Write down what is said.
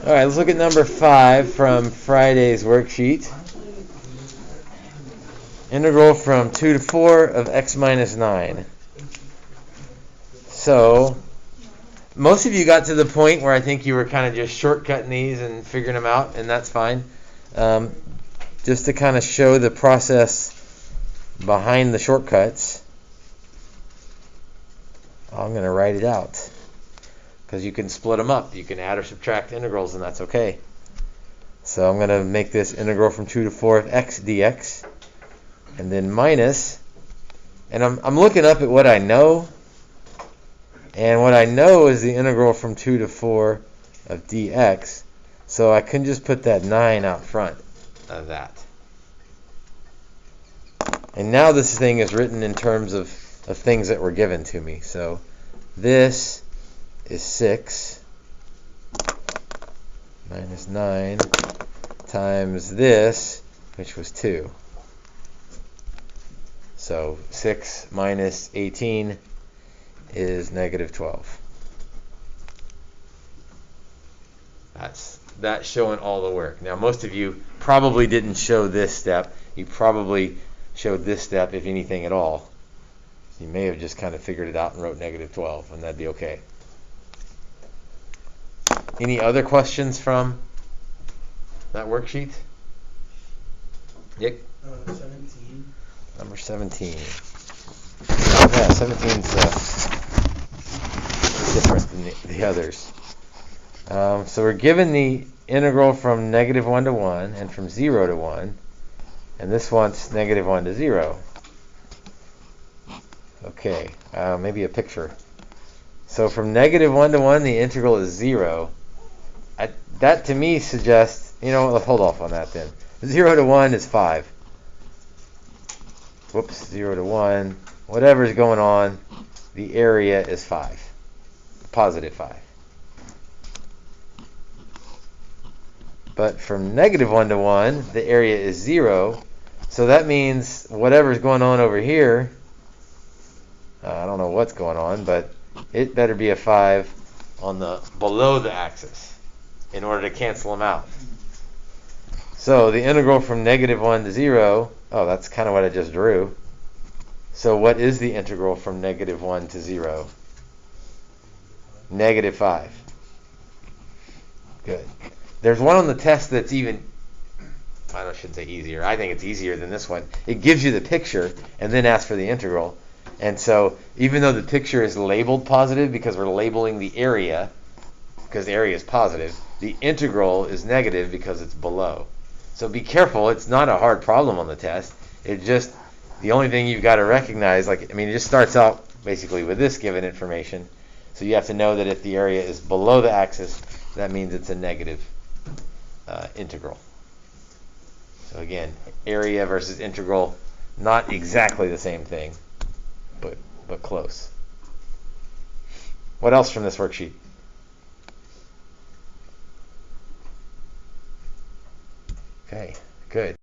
All right, let's look at number 5 from Friday's worksheet. Integral from 2 to 4 of x minus 9. So, most of you got to the point where I think you were kind of just shortcutting these and figuring them out, and that's fine. Just to kind of show the process behind the shortcuts, I'm going to write it out. Because you can split them up. You can add or subtract integrals, and that's okay. So I'm going to make this integral from 2 to 4 of x dx. And then minus. And I'm looking up at what I know. And what I know is the integral from 2 to 4 of dx. So I can just put that 9 out front of that. And now this thing is written in terms of things that were given to me. So this is 6 minus 9 times this, which was 2. So 6 minus 18 is negative 12. That's showing all the work. Now, most of you probably didn't show this step. You probably showed this step, if anything at all. You may have just kind of figured it out and wrote negative 12, and that'd be okay. Any other questions from that worksheet? Nick? 17. Number 17. Yeah, 17's different than the others. So we're given the integral from negative 1 to 1 and from 0 to 1. And this wants negative 1 to 0. Okay, maybe a picture. So from negative 1 to 1, the integral is 0. That to me suggests, let's hold off on that then. 0 to 1 is 5. Whoops, 0 to 1. Whatever's going on, the area is 5. Positive 5. But from negative 1 to 1, the area is 0. So that means whatever's going on over here, I don't know what's going on, but it better be a 5 on the below the axis in order to cancel them out. So the integral from negative 1 to 0, that's kind of what I just drew. So what is the integral from negative 1 to 0? Negative 5. Good. There's one on the test that's even, I shouldn't say easier. I think it's easier than this one. It gives you the picture and then asks for the integral. And so even though the picture is labeled positive because we're labeling the area, because the area is positive, the integral is negative because it's below. So be careful. It's not a hard problem on the test. It just, the only thing you've got to recognize, it just starts out basically with this given information. So you have to know that if the area is below the axis, that means it's a negative integral. So again, area versus integral, not exactly the same thing, but close. What else from this worksheet? Okay, good.